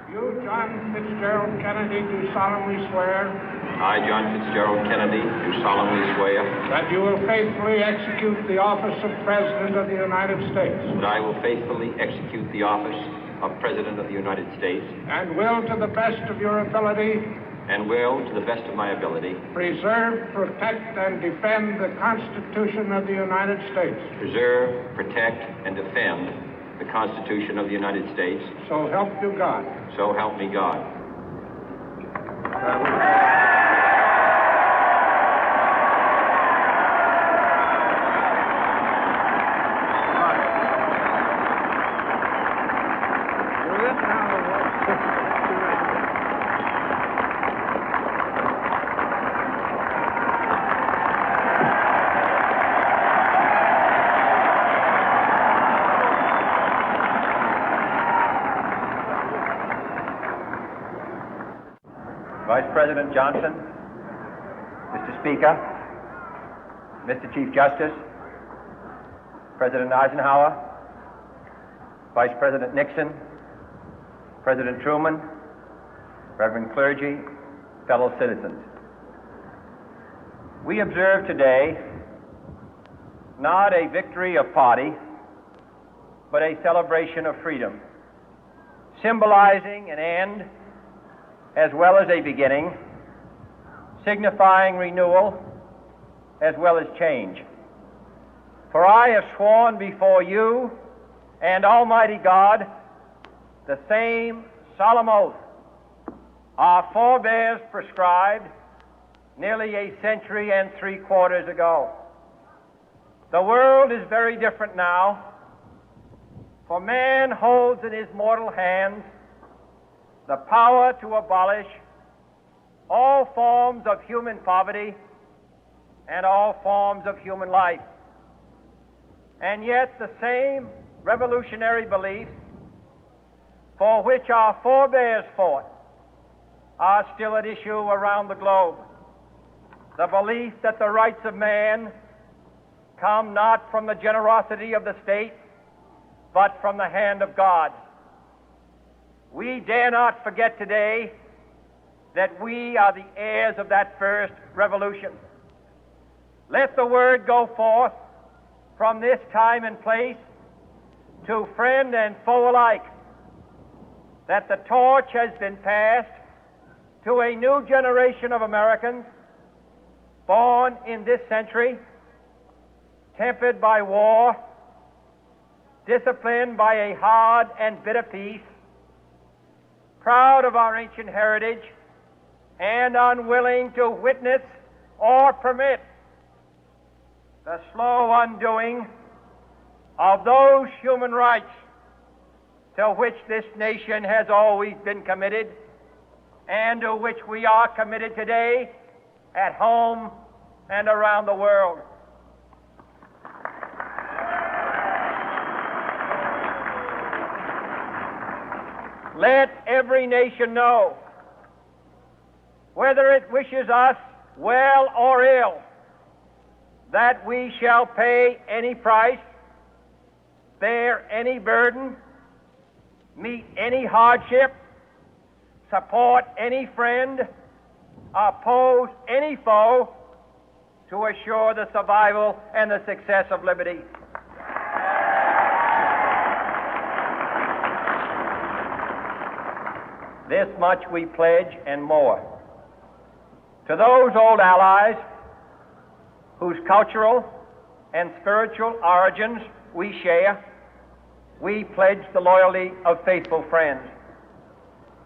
You, John Fitzgerald Kennedy, do solemnly swear. I, John Fitzgerald Kennedy, do solemnly swear. That you will faithfully execute the office of President of the United States. That I will faithfully execute the office of President of the United States. And will, to the best of your ability. And will, to the best of my ability. Preserve, protect, and defend the Constitution of the United States. Preserve, protect, and defend the Constitution of the United States. So help you God. So help me God. Vice President Johnson, Mr. Speaker, Mr. Chief Justice, President Eisenhower, Vice President Nixon, President Truman, Reverend clergy, fellow citizens. We observe today not a victory of party, but a celebration of freedom, symbolizing an end as well as a beginning, signifying renewal as well as change. For I have sworn before you and Almighty God the same solemn oath our forebears prescribed nearly a century and 3/4 ago. The world is very different now, for man holds in his mortal hands the power to abolish all forms of human poverty and all forms of human life. And yet the same revolutionary beliefs for which our forebears fought are still at issue around the globe. The belief that the rights of man come not from the generosity of the state, but from the hand of God. We dare not forget today that we are the heirs of that first revolution. Let the word go forth from this time and place to friend and foe alike that the torch has been passed to a new generation of Americans born in this century, tempered by war, disciplined by a hard and bitter peace, proud of our ancient heritage, and unwilling to witness or permit the slow undoing of those human rights to which this nation has always been committed and to which we are committed today at home and around the world. Let every nation know, whether it wishes us well or ill, that we shall pay any price, bear any burden, meet any hardship, support any friend, oppose any foe to assure the survival and the success of liberty. This much we pledge and more. To those old allies whose cultural and spiritual origins we share, we pledge the loyalty of faithful friends.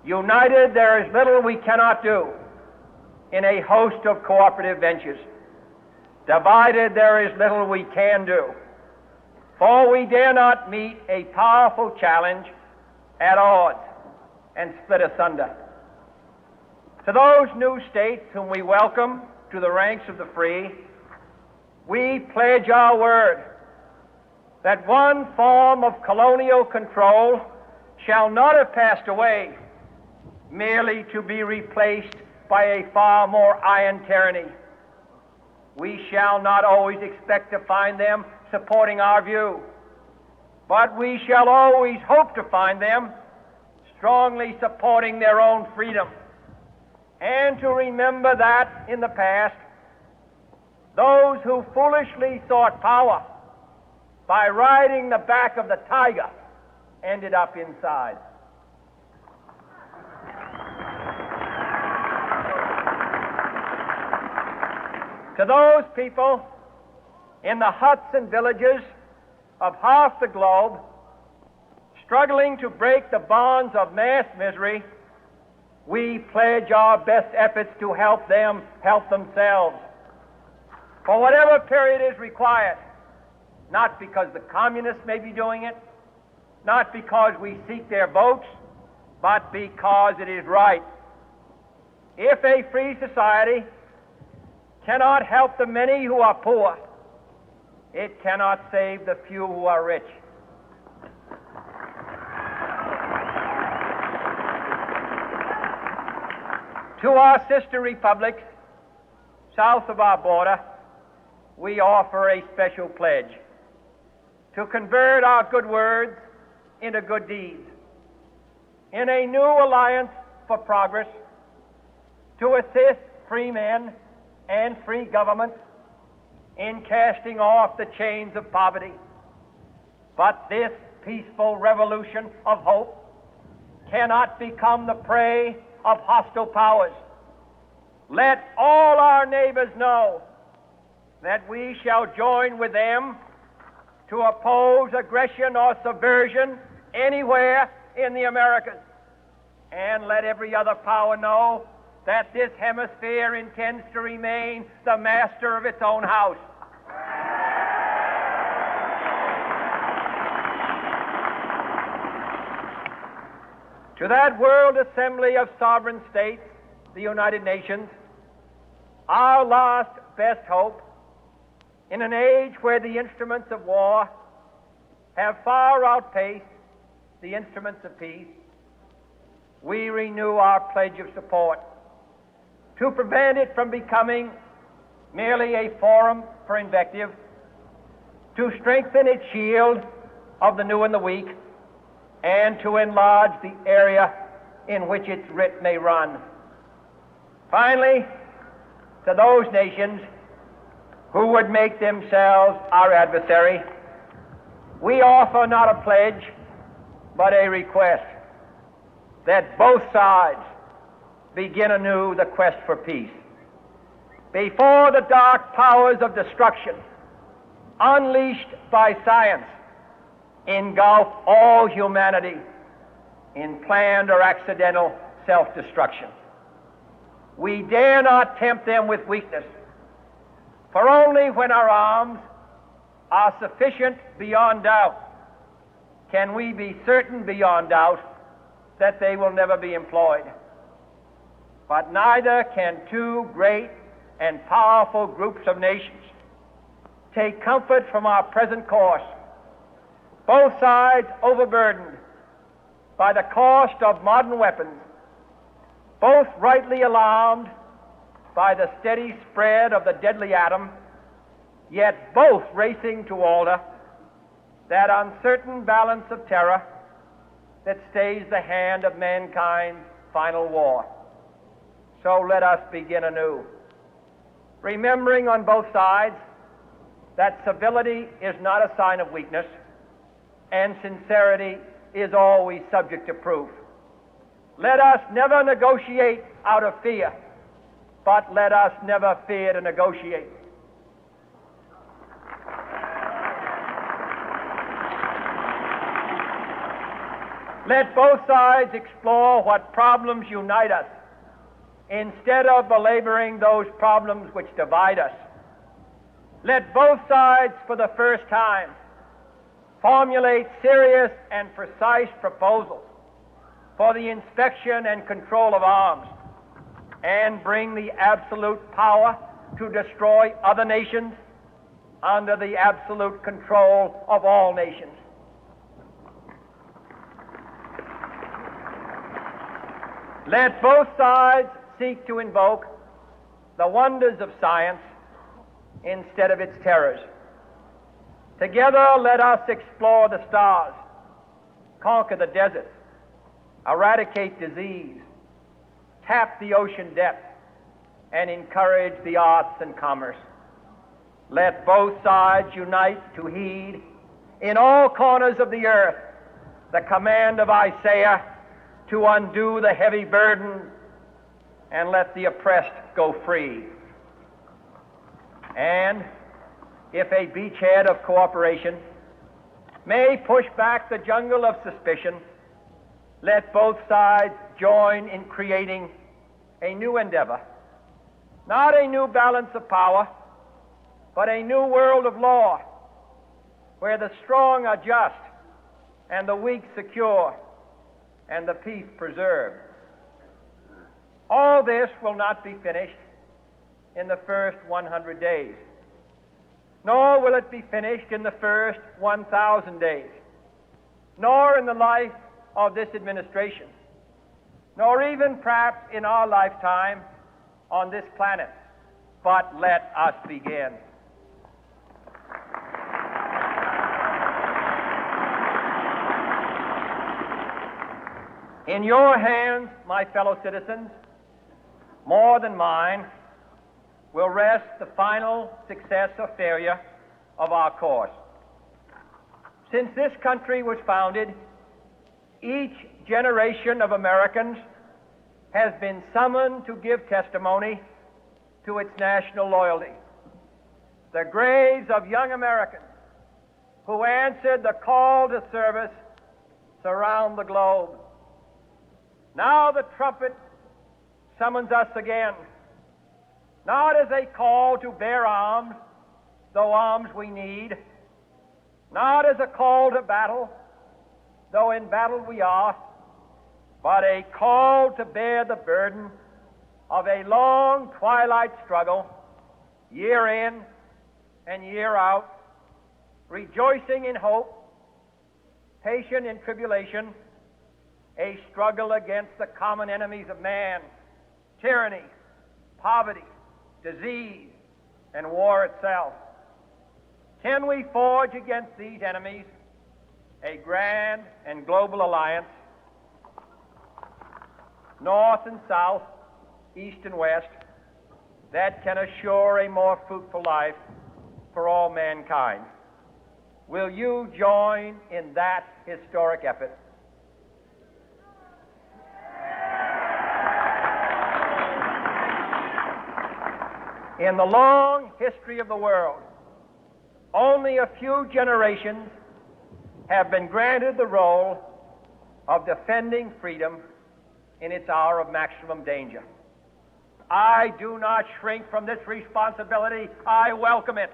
United, there is little we cannot do in a host of cooperative ventures. Divided, there is little we can do, for we dare not meet a powerful challenge at odds and split asunder. To those new states whom we welcome to the ranks of the free, we pledge our word that one form of colonial control shall not have passed away, merely to be replaced by a far more iron tyranny. We shall not always expect to find them supporting our view, but we shall always hope to find them strongly supporting their own freedom, and to remember that in the past, those who foolishly sought power by riding the back of the tiger ended up inside. To those people in the huts and villages of half the globe struggling to break the bonds of mass misery, we pledge our best efforts to help them help themselves for whatever period is required, not because the communists may be doing it, not because we seek their votes, but because it is right. If a free society cannot help the many who are poor, it cannot save the few who are rich. To our sister republics south of our border, we offer a special pledge to convert our good words into good deeds, in a new alliance for progress, to assist free men and free governments in casting off the chains of poverty. But this peaceful revolution of hope cannot become the prey of hostile powers. Let all our neighbors know that we shall join with them to oppose aggression or subversion anywhere in the Americas. And let every other power know that this hemisphere intends to remain the master of its own house. To that World Assembly of Sovereign States, the United Nations, our last best hope, in an age where the instruments of war have far outpaced the instruments of peace, we renew our pledge of support to prevent it from becoming merely a forum for invective, to strengthen its shield of the new and the weak, and to enlarge the area in which its writ may run. Finally, to those nations who would make themselves our adversary, we offer not a pledge, but a request that both sides begin anew the quest for peace. Before the dark powers of destruction, unleashed by science, engulf all humanity in planned or accidental self-destruction, we dare not tempt them with weakness, for only when our arms are sufficient beyond doubt can we be certain beyond doubt that they will never be employed. But neither can two great and powerful groups of nations take comfort from our present course, both sides overburdened by the cost of modern weapons, both rightly alarmed by the steady spread of the deadly atom, yet both racing to alter that uncertain balance of terror that stays the hand of mankind's final war. So let us begin anew, remembering on both sides that civility is not a sign of weakness, and sincerity is always subject to proof. Let us never negotiate out of fear, but let us never fear to negotiate. Let both sides explore what problems unite us, instead of belaboring those problems which divide us. Let both sides, for the first time, formulate serious and precise proposals for the inspection and control of arms, and bring the absolute power to destroy other nations under the absolute control of all nations. Let both sides seek to invoke the wonders of science instead of its terrors. Together, let us explore the stars, conquer the deserts, eradicate disease, tap the ocean depth, and encourage the arts and commerce. Let both sides unite to heed in all corners of the earth the command of Isaiah to undo the heavy burden and let the oppressed go free. And if a beachhead of cooperation may push back the jungle of suspicion, let both sides join in creating a new endeavor, not a new balance of power, but a new world of law, where the strong are just and the weak secure and the peace preserved. All this will not be finished in the first 100 days, nor will it be finished in the first 1,000 days, nor in the life of this administration, nor even perhaps in our lifetime on this planet. But let us begin. In your hands, my fellow citizens, more than mine, will rest the final success or failure of our course. Since this country was founded, each generation of Americans has been summoned to give testimony to its national loyalty. The graves of young Americans who answered the call to service surround the globe. Now the trumpet summons us again, not as a call to bear arms, though arms we need, not as a call to battle, though in battle we are, but a call to bear the burden of a long twilight struggle, year in and year out, rejoicing in hope, patient in tribulation, a struggle against the common enemies of man, tyranny, poverty, disease, and war itself. Can we forge against these enemies a grand and global alliance, north and south, east and west, that can assure a more fruitful life for all mankind? Will you join in that historic effort? In the long history of the world, only a few generations have been granted the role of defending freedom in its hour of maximum danger. I do not shrink from this responsibility. I welcome it.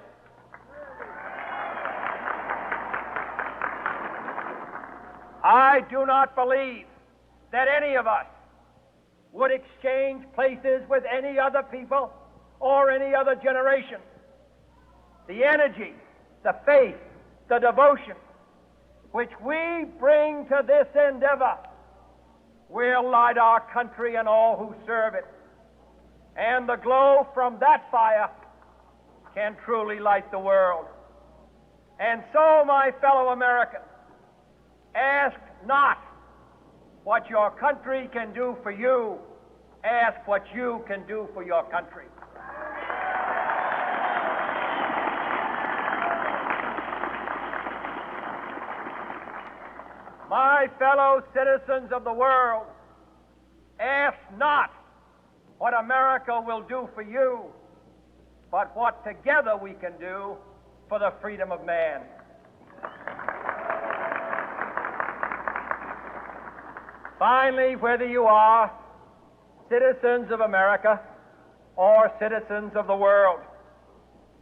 I do not believe that any of us would exchange places with any other people or any other generation. The energy, the faith, the devotion which we bring to this endeavor will light our country and all who serve it. And the glow from that fire can truly light the world. And so, my fellow Americans, ask not what your country can do for you, ask what you can do for your country. My fellow citizens of the world, ask not what America will do for you, but what together we can do for the freedom of man. Finally, whether you are citizens of America or citizens of the world,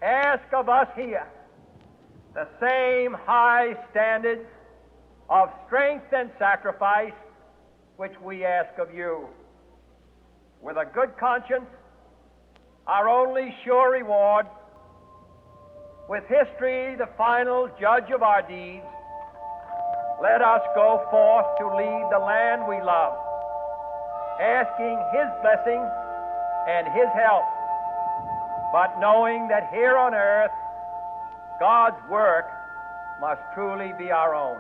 ask of us here the same high standards of strength and sacrifice which we ask of you. With a good conscience, our only sure reward, with history the final judge of our deeds, let us go forth to lead the land we love, asking His blessing and His help, but knowing that here on earth, God's work must truly be our own.